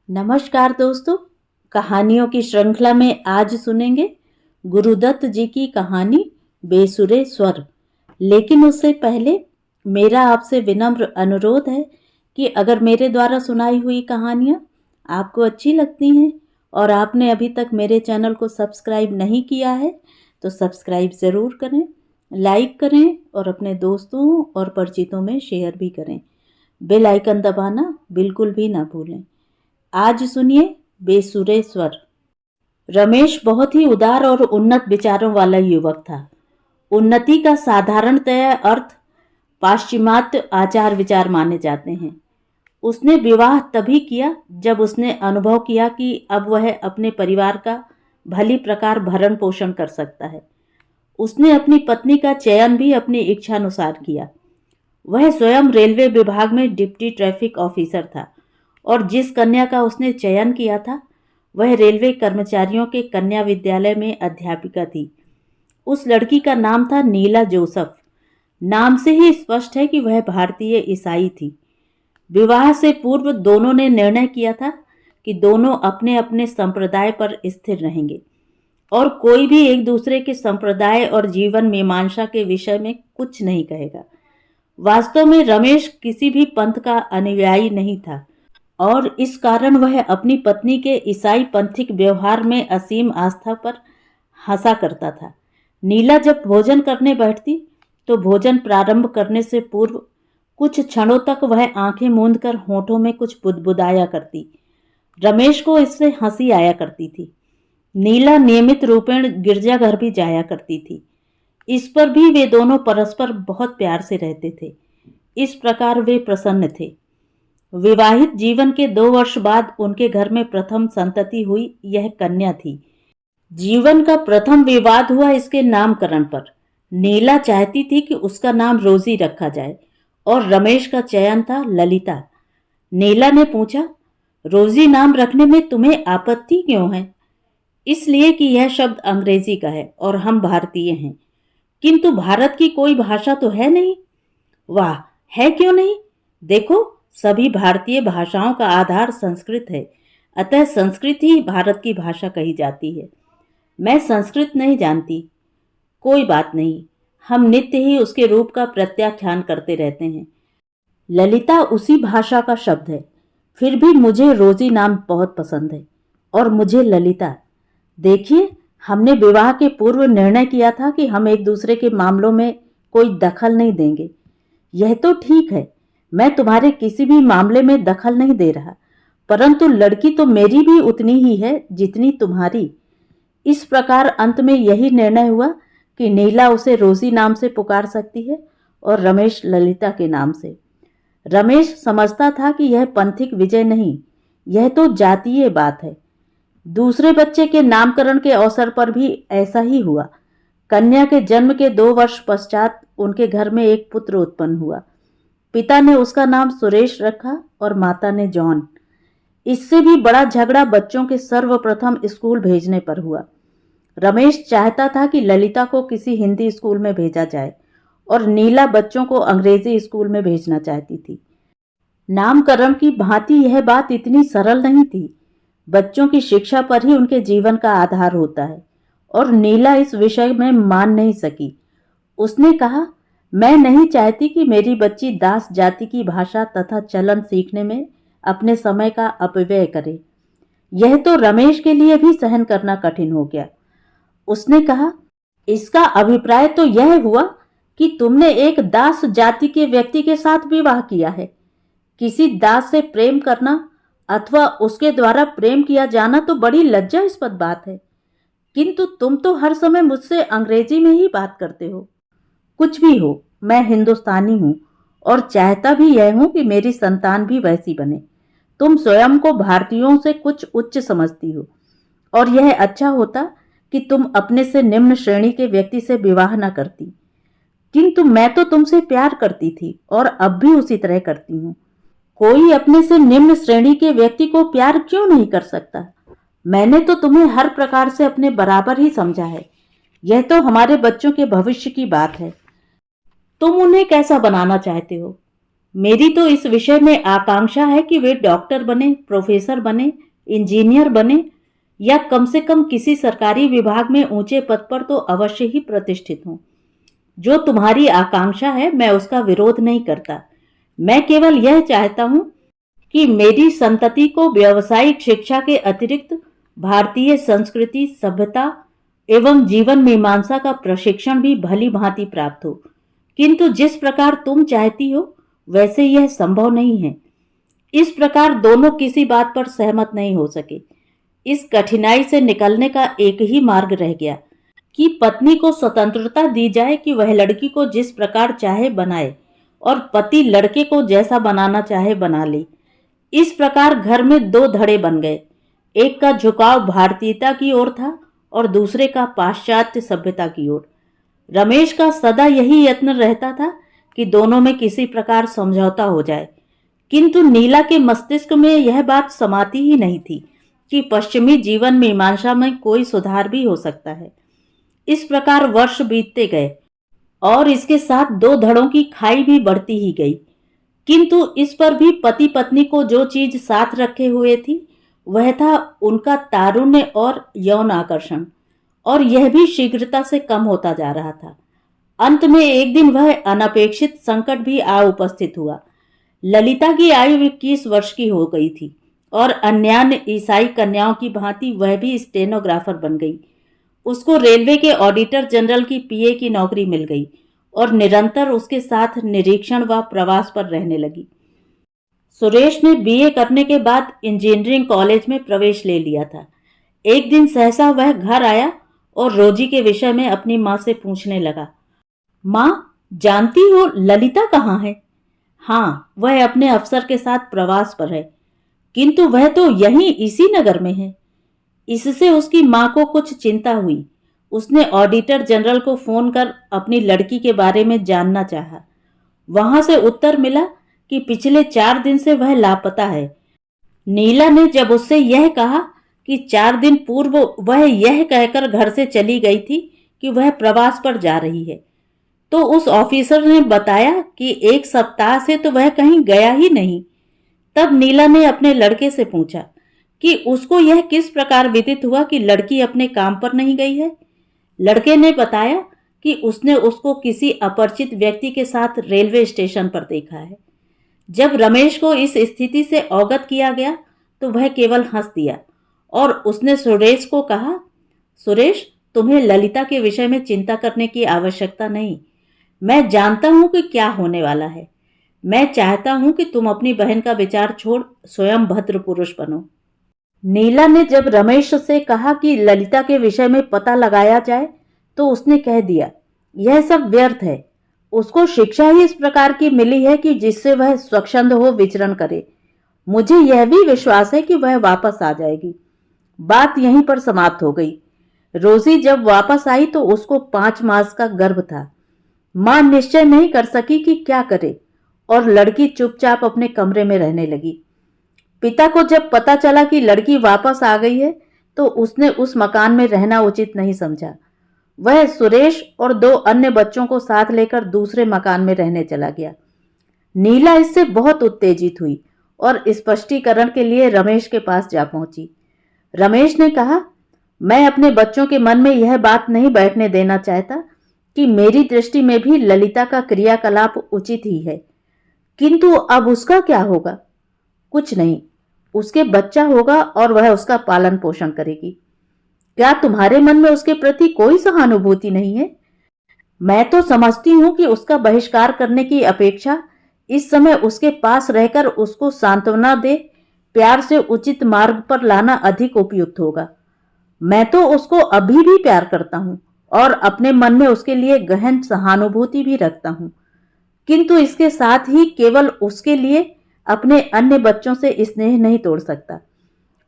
नमस्कार दोस्तों, कहानियों की श्रृंखला में आज सुनेंगे गुरुदत्त जी की कहानी बेसुरे स्वर। लेकिन उससे पहले मेरा आपसे विनम्र अनुरोध है कि अगर मेरे द्वारा सुनाई हुई कहानियाँ आपको अच्छी लगती हैं और आपने अभी तक मेरे चैनल को सब्सक्राइब नहीं किया है तो सब्सक्राइब ज़रूर करें, लाइक करें और अपने दोस्तों और परिचितों में शेयर भी करें। बेल आइकन दबाना बिल्कुल भी ना भूलें। आज सुनिए बेसुरे स्वर। रमेश बहुत ही उदार और उन्नत विचारों वाला युवक था। उन्नति का साधारणतः अर्थ पाश्चिमात्य आचार विचार माने जाते हैं। उसने विवाह तभी किया जब उसने अनुभव किया कि अब वह अपने परिवार का भली प्रकार भरण पोषण कर सकता है। उसने अपनी पत्नी का चयन भी अपनी इच्छानुसार किया। वह स्वयं रेलवे विभाग में डिप्टी ट्रैफिक ऑफिसर था और जिस कन्या का उसने चयन किया था वह रेलवे कर्मचारियों के कन्या विद्यालय में अध्यापिका थी। उस लड़की का नाम था नीला जोसेफ। नाम से ही स्पष्ट है कि वह भारतीय ईसाई थी। विवाह से पूर्व दोनों ने निर्णय किया था कि दोनों अपने अपने संप्रदाय पर स्थिर रहेंगे और कोई भी एक दूसरे के संप्रदाय और जीवन मीमांसा के विषय में कुछ नहीं कहेगा। वास्तव में रमेश किसी भी पंथ का अनुयायी नहीं था और इस कारण वह अपनी पत्नी के ईसाई पंथिक व्यवहार में असीम आस्था पर हंसा करता था। नीला जब भोजन करने बैठती तो भोजन प्रारंभ करने से पूर्व कुछ क्षणों तक वह आंखें मूंद कर होठों में कुछ बुदबुदाया करती। रमेश को इससे हंसी आया करती थी। नीला नियमित रूपेण गिरजाघर भी जाया करती थी। इस पर भी वे दोनों परस्पर बहुत प्यार से रहते थे। इस प्रकार वे प्रसन्न थे। विवाहित जीवन के 2 वर्ष बाद उनके घर में प्रथम संतति हुई। यह कन्या थी। जीवन का प्रथम विवाद हुआ इसके नामकरण पर। नीला चाहती थी कि उसका नाम रोजी रखा जाए और रमेश का चयन था ललिता। नीला ने पूछा, रोजी नाम रखने में तुम्हें आपत्ति क्यों है? इसलिए कि यह शब्द अंग्रेजी का है और हम भारतीय हैं। किंतु भारत की कोई भाषा तो है नहीं। वाह, है क्यों नहीं? देखो, सभी भारतीय भाषाओं का आधार संस्कृत है, अतः संस्कृत ही भारत की भाषा कही जाती है। मैं संस्कृत नहीं जानती। कोई बात नहीं, हम नित्य ही उसके रूप का प्रत्याख्यान करते रहते हैं। ललिता उसी भाषा का शब्द है। फिर भी मुझे रोजी नाम बहुत पसंद है और मुझे ललिता। देखिए, हमने विवाह के पूर्व निर्णय किया था कि हम एक दूसरे के मामलों में कोई दखल नहीं देंगे। यह तो ठीक है, मैं तुम्हारे किसी भी मामले में दखल नहीं दे रहा, परंतु लड़की तो मेरी भी उतनी ही है जितनी तुम्हारी। इस प्रकार अंत में यही निर्णय हुआ कि नीला उसे रोजी नाम से पुकार सकती है और रमेश ललिता के नाम से। रमेश समझता था कि यह पंथिक विजय नहीं, यह तो जातीय बात है। दूसरे बच्चे के नामकरण के अवसर पर भी ऐसा ही हुआ। कन्या के जन्म के 2 वर्ष पश्चात उनके घर में एक पुत्र उत्पन्न हुआ। पिता ने उसका नाम सुरेश रखा और माता ने जॉन। इससे भी बड़ा झगड़ा बच्चों के सर्वप्रथम स्कूल भेजने पर हुआ। रमेश चाहता था कि ललिता को किसी हिंदी स्कूल में भेजा जाए और नीला बच्चों को अंग्रेजी स्कूल में भेजना चाहती थी। नामकरण की भांति यह बात इतनी सरल नहीं थी। बच्चों की शिक्षा पर ही उनके जीवन का आधार होता है और नीला इस विषय में मान नहीं सकी। उसने कहा, मैं नहीं चाहती कि मेरी बच्ची दास जाति की भाषा तथा चलन सीखने में अपने समय का अपव्यय करे। यह तो रमेश के लिए भी सहन करना कठिन हो गया। उसने कहा, इसका अभिप्राय तो यह हुआ कि तुमने एक दास जाति के व्यक्ति के साथ विवाह किया है। किसी दास से प्रेम करना अथवा उसके द्वारा प्रेम किया जाना तो बड़ी लज्जास्पद बात है, किंतु तुम तो हर समय मुझसे अंग्रेजी में ही बात करते हो। कुछ भी हो, मैं हिंदुस्तानी हूँ और चाहता भी यह हूँ कि मेरी संतान भी वैसी बने। तुम स्वयं को भारतीयों से कुछ उच्च समझती हो और यह अच्छा होता कि तुम अपने से निम्न श्रेणी के व्यक्ति से विवाह न करती। किंतु मैं तो तुमसे प्यार करती थी और अब भी उसी तरह करती हूँ। कोई अपने से निम्न श्रेणी के व्यक्ति को प्यार क्यों नहीं कर सकता? मैंने तो तुम्हें हर प्रकार से अपने बराबर ही समझा है। यह तो हमारे बच्चों के भविष्य की बात है। तुम उन्हें कैसा बनाना चाहते हो? मेरी तो इस विषय में आकांक्षा है कि वे डॉक्टर बने, प्रोफेसर बने, इंजीनियर बने या कम से कम किसी सरकारी विभाग में ऊंचे पद पर तो अवश्य ही प्रतिष्ठित हों। जो तुम्हारी आकांक्षा है मैं उसका विरोध नहीं करता। मैं केवल यह चाहता हूं कि मेरी संतति को व्यावसायिक शिक्षा के अतिरिक्त भारतीय संस्कृति, सभ्यता एवं जीवन मीमांसा का प्रशिक्षण भी भली भांति प्राप्त हो। किंतु जिस प्रकार तुम चाहती हो वैसे यह संभव नहीं है। इस प्रकार दोनों किसी बात पर सहमत नहीं हो सके। इस कठिनाई से निकलने का एक ही मार्ग रह गया कि पत्नी को स्वतंत्रता दी जाए कि वह लड़की को जिस प्रकार चाहे बनाए और पति लड़के को जैसा बनाना चाहे बना ले। इस प्रकार घर में दो धड़े बन गए। एक का झुकाव भारतीयता की ओर था और दूसरे का पाश्चात्य सभ्यता की ओर। रमेश का सदा यही यत्न रहता था कि दोनों में किसी प्रकार समझौता हो जाए, किंतु नीला के मस्तिष्क में यह बात समाती ही नहीं थी कि पश्चिमी जीवन मीमांसा में कोई सुधार भी हो सकता है। इस प्रकार वर्ष बीतते गए और इसके साथ दो धड़ों की खाई भी बढ़ती ही गई, किंतु इस पर भी पति पत्नी को जो चीज साथ रखे हुए थी वह था उनका तारुण्य और यौन आकर्षण, और यह भी शीघ्रता से कम होता जा रहा था। अंत में एक दिन वह अनपेक्षित संकट भी आ उपस्थित हुआ। ललिता की आयु 21 वर्ष की हो गई थी और अन्यान्य ईसाई कन्याओं की भांति वह भी स्टेनोग्राफर बन गई। उसको रेलवे के ऑडिटर जनरल की पीए की नौकरी मिल गई और निरंतर उसके साथ निरीक्षण व प्रवास पर रहने लगी। सुरेश ने बीए करने के बाद इंजीनियरिंग कॉलेज में प्रवेश ले लिया था। एक दिन सहसा वह घर आया और रोजी के विषय में अपनी माँ से पूछने लगा, माँ, जानती हो ललिता कहाँ है? हाँ, वह अपने अफसर के साथ प्रवास पर है, किंतु वह तो यहीं इसी नगर में है। इससे उसकी माँ को कुछ चिंता हुई। उसने ऑडिटर जनरल को फोन कर अपनी लड़की के बारे में जानना चाहा। वहां से उत्तर मिला कि पिछले 4 दिन से वह लापता है। नीला ने जब उससे यह कहा कि 4 दिन पूर्व वह यह कहकर घर से चली गई थी कि वह प्रवास पर जा रही है, तो उस ऑफिसर ने बताया कि 1 सप्ताह से तो वह कहीं गया ही नहीं। तब नीला ने अपने लड़के से पूछा कि उसको यह किस प्रकार विदित हुआ कि लड़की अपने काम पर नहीं गई है। लड़के ने बताया कि उसने उसको किसी अपरिचित व्यक्ति के साथ रेलवे स्टेशन पर देखा है। जब रमेश को इस स्थिति से अवगत किया गया तो वह केवल हंस दिया और उसने सुरेश को कहा, सुरेश, तुम्हें ललिता के विषय में चिंता करने की आवश्यकता नहीं। मैं जानता हूं कि क्या होने वाला है। मैं चाहता हूं कि तुम अपनी बहन का विचार छोड़ स्वयं भद्र पुरुष बनो। नीला ने जब रमेश से कहा कि ललिता के विषय में पता लगाया जाए तो उसने कह दिया, यह सब व्यर्थ है। उसको शिक्षा ही इस प्रकार की मिली है कि जिससे वह स्वच्छंद हो विचरण करे। मुझे यह भी विश्वास है कि वह वापस आ जाएगी। बात यहीं पर समाप्त हो गई। रोजी जब वापस आई तो उसको 5 मास का गर्भ था। मां निश्चय नहीं कर सकी कि क्या करे और लड़की चुपचाप अपने कमरे में रहने लगी। पिता को जब पता चला कि लड़की वापस आ गई है तो उसने उस मकान में रहना उचित नहीं समझा। वह सुरेश और 2 अन्य बच्चों को साथ लेकर दूसरे मकान में रहने चला गया। नीला इससे बहुत उत्तेजित हुई और स्पष्टीकरण के लिए रमेश के पास जा पहुंची। रमेश ने कहा, मैं अपने बच्चों के मन में यह बात नहीं बैठने देना चाहता कि मेरी दृष्टि में भी ललिता का क्रियाकलाप उचित ही है, किंतु अब उसका क्या होगा? कुछ नहीं, उसके बच्चा होगा और वह उसका पालन पोषण करेगी। क्या तुम्हारे मन में उसके प्रति कोई सहानुभूति नहीं है? मैं तो समझती हूं कि उसका बहिष्कार करने की अपेक्षा इस समय उसके पास रहकर उसको सांत्वना दे, प्यार से उचित मार्ग पर लाना अधिक उपयुक्त होगा। मैं तो उसको अभी भी प्यार करता हूं और अपने मन में उसके लिए गहन सहानुभूति भी रखता हूं, किंतु इसके साथ ही केवल उसके लिए अपने अन्य बच्चों से स्नेह नहीं तोड़ सकता।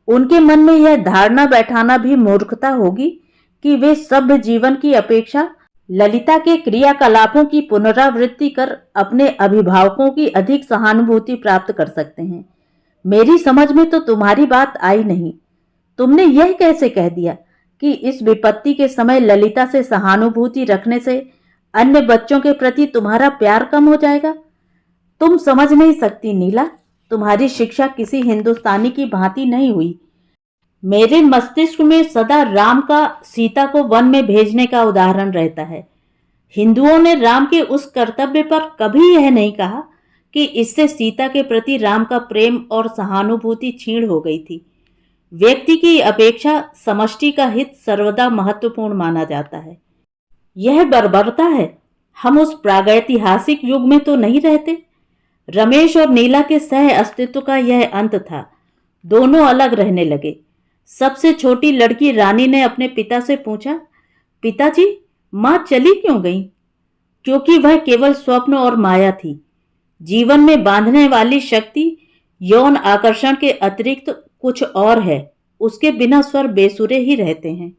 उनके मन में यह धारणा बैठाना भी मूर्खता होगी कि वे सभ्य जीवन की अपेक्षा ललिता के क्रियाकलापों की पुनरावृत्ति कर अपने अभिभावकों की अधिक सहानुभूति प्राप्त कर सकते हैं। मेरी समझ में तो तुम्हारी बात आई नहीं। तुमने यह कैसे कह दिया कि इस विपत्ति के समय ललिता से सहानुभूति रखने से अन्य बच्चों के प्रति तुम्हारा प्यार कम हो जाएगा? तुम समझ नहीं सकती नीला, तुम्हारी शिक्षा किसी हिंदुस्तानी की भांति नहीं हुई। मेरे मस्तिष्क में सदा राम का सीता को वन में भेजने का उदाहरण रहता है। हिंदुओं ने राम के उस कर्तव्य पर कभी यह नहीं कहा कि इससे सीता के प्रति राम का प्रेम और सहानुभूति क्षीण हो गई थी। व्यक्ति की अपेक्षा समष्टि का हित सर्वदा महत्वपूर्ण माना जाता है। यह बर्बरता है। हम उस प्रागैतिहासिक युग में तो नहीं रहते। रमेश और नीला के सह अस्तित्व का यह अंत था। दोनों अलग रहने लगे। सबसे छोटी लड़की रानी ने अपने पिता से पूछा, पिताजी, मां चली क्यों गई? क्योंकि वह केवल स्वप्न और माया थी। जीवन में बांधने वाली शक्ति यौन आकर्षण के अतिरिक्त कुछ और है। उसके बिना स्वर बेसुरे ही रहते हैं।